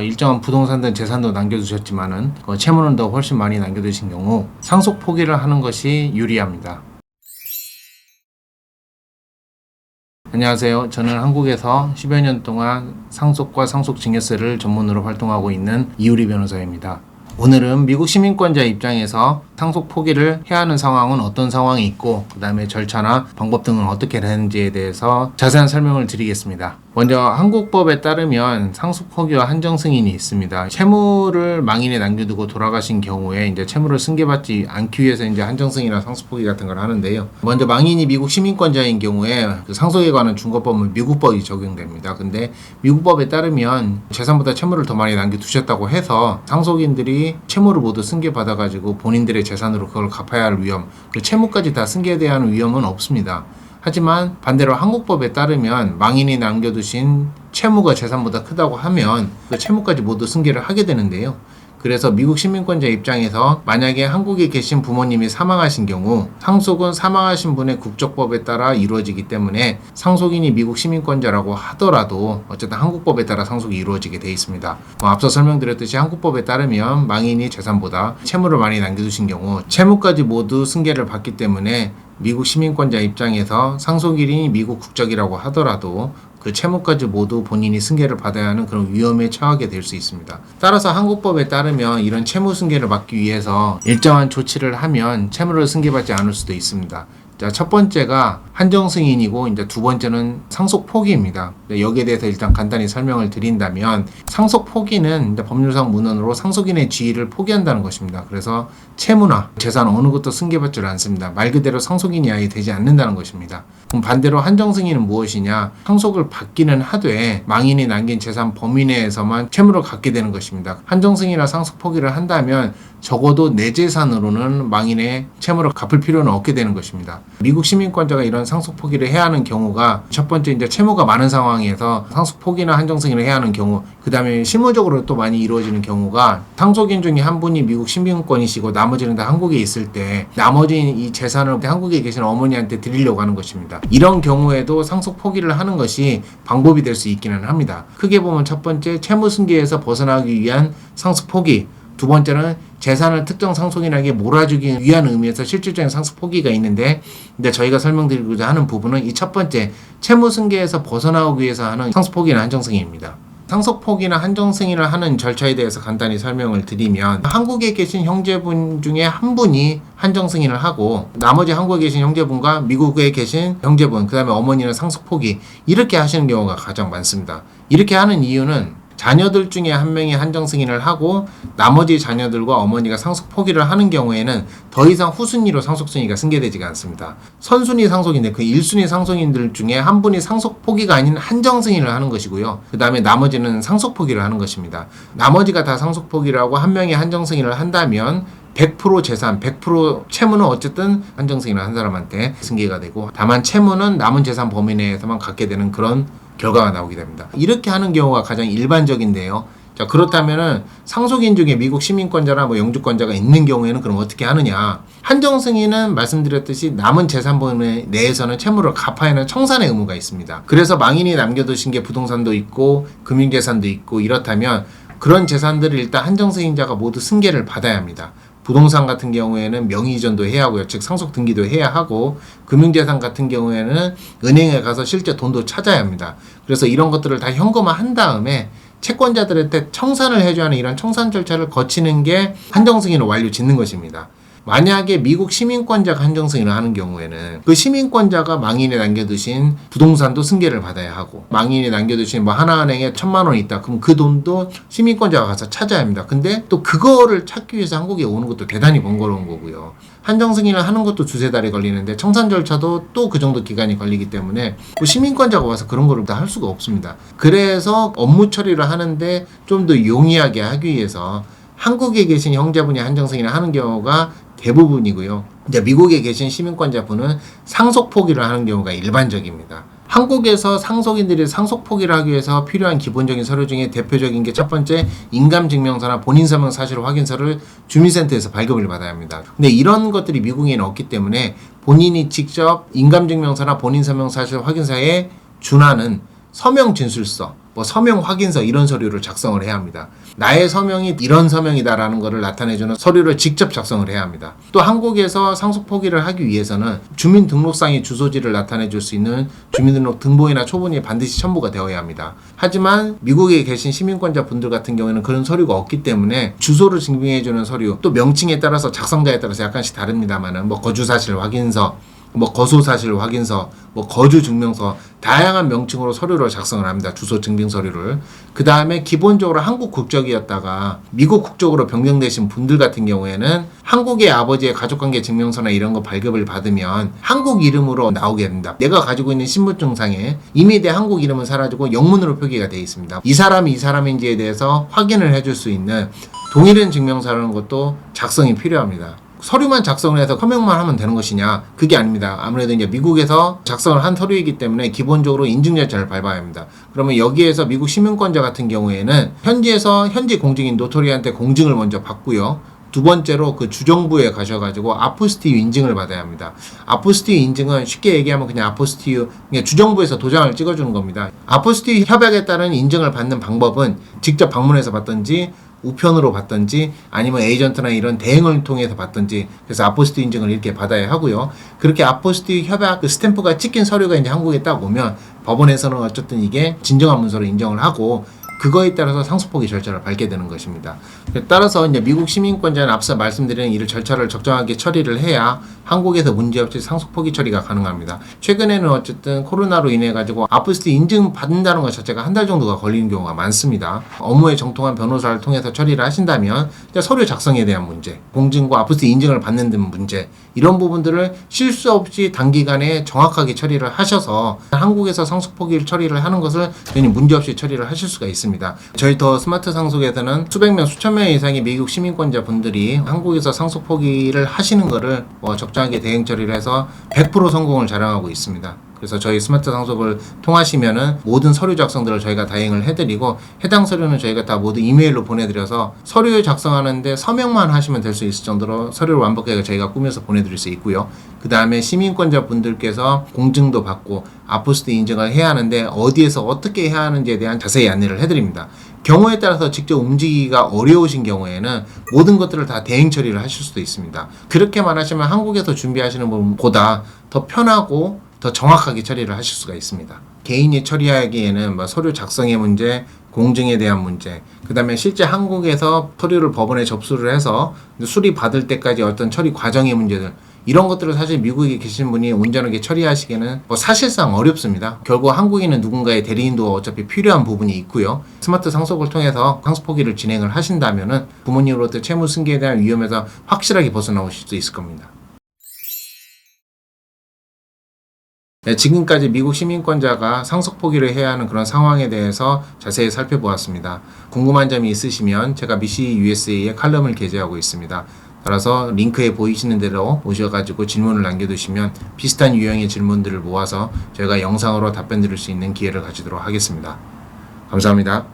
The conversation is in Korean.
일정한 부동산 등 재산도 남겨두셨지만은 채무는 더 훨씬 많이 남겨두신 경우 상속 포기를 하는 것이 유리합니다. 안녕하세요. 저는 한국에서 10여 년 동안 상속과 상속증여세를 전문으로 활동하고 있는 이유리 변호사입니다. 오늘은 미국 시민권자 입장에서 상속 포기를 해야 하는 상황은 어떤 상황이 있고 그 다음에 절차나 방법 등은 어떻게 되는지에 대해서 자세한 설명을 드리겠습니다. 먼저 한국법에 따르면 상속 포기와 한정 승인이 있습니다. 채무를 망인에 남겨두고 돌아가신 경우에 이제 채무를 승계받지 않기 위해서 이제 한정 승인이나 상속 포기 같은 걸 하는데요. 먼저 망인이 미국 시민권자인 경우에 그 상속에 관한 중거법은 미국법이 적용됩니다. 근데 미국법에 따르면 재산보다 채무를 더 많이 남겨두셨다고 해서 상속인들이 채무를 모두 승계받아가지고 본인들의 재산으로 그걸 갚아야 할 위험, 그 채무까지 다 승계돼야 하는 위험은 없습니다. 하지만 반대로 한국법에 따르면 망인이 남겨두신 채무가 재산보다 크다고 하면 그 채무까지 모두 승계를 하게 되는데요. 그래서 미국 시민권자 입장에서 만약에 한국에 계신 부모님이 사망하신 경우 상속은 사망하신 분의 국적법에 따라 이루어지기 때문에 상속인이 미국 시민권자라고 하더라도 어쨌든 한국법에 따라 상속이 이루어지게 되어 있습니다. 앞서 설명드렸듯이 한국법에 따르면 망인이 재산보다 채무를 많이 남겨두신 경우 채무까지 모두 승계를 받기 때문에 미국 시민권자 입장에서 상속인이 미국 국적이라고 하더라도 그 채무까지 모두 본인이 승계를 받아야 하는 그런 위험에 처하게 될 수 있습니다. 따라서 한국법에 따르면 이런 채무 승계를 막기 위해서 일정한 조치를 하면 채무를 승계받지 않을 수도 있습니다. 자, 첫 번째가 한정 승인이고 이제 두 번째는 상속 포기입니다. 여기에 대해서 일단 간단히 설명을 드린다면 상속 포기는 이제 법률상 문헌으로 상속인의 지위를 포기한다는 것입니다. 그래서 채무나 재산 어느 것도 승계받지 않습니다. 말 그대로 상속인이 아예 되지 않는다는 것입니다. 그럼 반대로 한정 승인은 무엇이냐? 상속을 받기는 하되 망인이 남긴 재산 범위 내에서만 채무를 갖게 되는 것입니다. 한정 승인이나 상속 포기를 한다면 적어도 내 재산으로는 망인의 채무를 갚을 필요는 없게 되는 것입니다. 미국 시민권자가 이런 상속 포기를 해야 하는 경우가 첫 번째 이제 채무가 많은 상황에서 상속 포기나 한정 승인을 해야 하는 경우, 그 다음에 실무적으로 또 많이 이루어지는 경우가 상속인 중에 한 분이 미국 시민권이시고 나머지는 다 한국에 있을 때 나머지 이 재산을 한국에 계신 어머니한테 드리려고 하는 것입니다. 이런 경우에도 상속 포기를 하는 것이 방법이 될 수 있기는 합니다. 크게 보면 첫 번째 채무 승계에서 벗어나기 위한 상속 포기, 두 번째는 재산을 특정 상속인에게 몰아주기 위한 의미에서 실질적인 상속 포기가 있는데 근데 저희가 설명드리고자 하는 부분은 이 첫 번째 채무 승계에서 벗어나오기 위해서 하는 상속 포기나 한정 승인입니다. 상속 포기나 한정 승인을 하는 절차에 대해서 간단히 설명을 드리면 한국에 계신 형제분 중에 한 분이 한정 승인을 하고 나머지 한국에 계신 형제분과 미국에 계신 형제분, 그 다음에 어머니는 상속 포기 이렇게 하시는 경우가 가장 많습니다. 이렇게 하는 이유는 자녀들 중에 한 명이 한정 승인을 하고 나머지 자녀들과 어머니가 상속 포기를 하는 경우에는 더 이상 후순위로 상속 승인이 승계되지가 않습니다. 선순위 상속인데 그 1순위 상속인들 중에 한 분이 상속 포기가 아닌 한정 승인을 하는 것이고요. 그 다음에 나머지는 상속 포기를 하는 것입니다. 나머지가 다 상속 포기를 하고 한 명이 한정 승인을 한다면 100% 재산, 100% 채무는 어쨌든 한정 승인을 한 사람한테 승계가 되고 다만 채무는 남은 재산 범위 내에서만 갖게 되는 그런 결과가 나오게 됩니다. 이렇게 하는 경우가 가장 일반적인데요. 자, 그렇다면은 상속인 중에 미국 시민권자나 영주권자가 있는 경우에는 그럼 어떻게 하느냐? 한정 승인은 말씀드렸듯이 남은 재산 범위 내에서는 채무를 갚아야 하는 청산의 의무가 있습니다. 그래서 망인이 남겨두신 게 부동산도 있고 금융재산도 있고 이렇다면 그런 재산들을 일단 한정 승인자가 모두 승계를 받아야 합니다. 부동산 같은 경우에는 명의 이전도 해야 하고요. 즉 상속 등기도 해야 하고 금융재산 같은 경우에는 은행에 가서 실제 돈도 찾아야 합니다. 그래서 이런 것들을 다 현금화한 다음에 채권자들한테 청산을 해줘야 하는 이런 청산 절차를 거치는 게 한정 승인을 완료 짓는 것입니다. 만약에 미국 시민권자가 한정 승인을 하는 경우에는 그 시민권자가 망인에 남겨두신 부동산도 승계를 받아야 하고 망인이 남겨두신 하나은행에 1,000만 원이 있다. 그럼 그 돈도 시민권자가 가서 찾아야 합니다. 근데 또 그거를 찾기 위해서 한국에 오는 것도 대단히 번거로운 거고요. 한정 승인을 하는 것도 두세 달이 걸리는데 청산 절차도 또 그 정도 기간이 걸리기 때문에 시민권자가 와서 그런 거를 다 할 수가 없습니다. 그래서 업무 처리를 하는데 좀 더 용이하게 하기 위해서 한국에 계신 형제분이 한정 승인을 하는 경우가 대부분이고요. 이제 미국에 계신 시민권자분은 상속 포기를 하는 경우가 일반적입니다. 한국에서 상속인들이 상속 포기를 하기 위해서 필요한 기본적인 서류 중에 대표적인 게 첫 번째 인감증명서나 본인서명 사실 확인서를 주민센터에서 발급을 받아야 합니다. 근데 이런 것들이 미국에는 없기 때문에 본인이 직접 인감증명서나 본인서명 사실 확인서에 준하는 서명 진술서 뭐 서명 확인서 이런 서류를 작성을 해야 합니다. 나의 서명이 이런 서명이다라는 것을 나타내주는 서류를 직접 작성을 해야 합니다. 또 한국에서 상속 포기를 하기 위해서는 주민등록상의 주소지를 나타내줄 수 있는 주민등록 등본이나 초본이 반드시 첨부가 되어야 합니다. 하지만 미국에 계신 시민권자 분들 같은 경우에는 그런 서류가 없기 때문에 주소를 증명해주는 서류, 또 명칭에 따라서 작성자에 따라서 약간씩 다릅니다만은 뭐 거주사실 확인서, 뭐 거소사실 확인서, 뭐 거주 증명서, 다양한 명칭으로 서류를 작성을 합니다. 주소 증빙 서류를. 그 다음에 기본적으로 한국 국적이었다가 미국 국적으로 변경되신 분들 같은 경우에는 한국의 아버지의 가족관계 증명서나 이런 거 발급을 받으면 한국 이름으로 나오게 됩니다. 내가 가지고 있는 신분증상에 이미 내 한국 이름은 사라지고 영문으로 표기가 되어 있습니다. 이 사람이 이 사람인지에 대해서 확인을 해줄 수 있는 동일한 증명서라는 것도 작성이 필요합니다. 서류만 작성을 해서 서명만 하면 되는 것이냐? 그게 아닙니다. 아무래도 이제 미국에서 작성을 한 서류이기 때문에 기본적으로 인증 절차를 밟아야 합니다. 그러면 여기에서 미국 시민권자 같은 경우에는 현지에서 현지 공증인 노토리한테 공증을 먼저 받고요. 두 번째로 그 주정부에 가셔가지고 아포스티유 인증을 받아야 합니다. 아포스티유 인증은 쉽게 얘기하면 그냥 아포스티유, 주정부에서 도장을 찍어주는 겁니다. 아포스티유 협약에 따른 인증을 받는 방법은 직접 방문해서 받든지 우편으로 받든지 아니면 에이전트나 이런 대행을 통해서 받든지, 그래서 아포스티유 인증을 이렇게 받아야 하고요. 그렇게 아포스티유 협약 그 스탬프가 찍힌 서류가 이제 한국에 딱 오면 법원에서는 어쨌든 이게 진정한 문서로 인정을 하고 그거에 따라서 상속포기 절차를 밟게 되는 것입니다. 따라서 이제 미국 시민권자는 앞서 말씀드린 이 절차를 적정하게 처리를 해야 한국에서 문제없이 상속포기 처리가 가능합니다. 최근에는 어쨌든 코로나로 인해 가지고 아포스티 인증 받는다는 것 자체가 한 달 정도가 걸리는 경우가 많습니다. 업무에 정통한 변호사를 통해서 처리를 하신다면 서류 작성에 대한 문제, 공증과 아포스티 인증을 받는 등 문제, 이런 부분들을 실수 없이 단기간에 정확하게 처리를 하셔서 한국에서 상속포기를 처리를 하는 것을 전혀 문제없이 처리를 하실 수가 있습니다. 저희 더 스마트 상속에서는 수백 명, 수천 명 이상의 미국 시민권자 분들이 한국에서 상속 포기를 하시는 것을 적정하게 대행 처리를 해서 100% 성공을 자랑하고 있습니다. 그래서 저희 스마트 상속을 통하시면은 모든 서류 작성들을 저희가 다행을 해드리고, 해당 서류는 저희가 다 모두 이메일로 보내드려서 서류 작성하는데 서명만 하시면 될 수 있을 정도로 서류를 완벽하게 저희가 꾸며서 보내드릴 수 있고요. 그 다음에 시민권자 분들께서 공증도 받고 아포스티 인증을 해야 하는데 어디에서 어떻게 해야 하는지에 대한 자세히 안내를 해드립니다. 경우에 따라서 직접 움직이기가 어려우신 경우에는 모든 것들을 다 대행 처리를 하실 수도 있습니다. 그렇게만 하시면 한국에서 준비하시는 분보다 더 편하고 더 정확하게 처리를 하실 수가 있습니다. 개인이 처리하기에는 서류 작성의 문제, 공증에 대한 문제, 그 다음에 실제 한국에서 서류를 법원에 접수를 해서 수리 받을 때까지 어떤 처리 과정의 문제들, 이런 것들을 사실 미국에 계신 분이 온전하게 처리하시기에는 사실상 어렵습니다. 결국 한국인은 누군가의 대리인도 어차피 필요한 부분이 있고요. 스마트 상속을 통해서 상속 포기를 진행을 하신다면은 부모님으로부터 채무 승계에 대한 위험에서 확실하게 벗어나오실 수 있을 겁니다. 네, 지금까지 미국 시민권자가 상속 포기를 해야 하는 그런 상황에 대해서 자세히 살펴보았습니다. 궁금한 점이 있으시면 제가 미시 USA에 칼럼을 게재하고 있습니다. 따라서 링크에 보이시는 대로 오셔가지고 질문을 남겨두시면 비슷한 유형의 질문들을 모아서 저희가 영상으로 답변 드릴 수 있는 기회를 가지도록 하겠습니다. 감사합니다.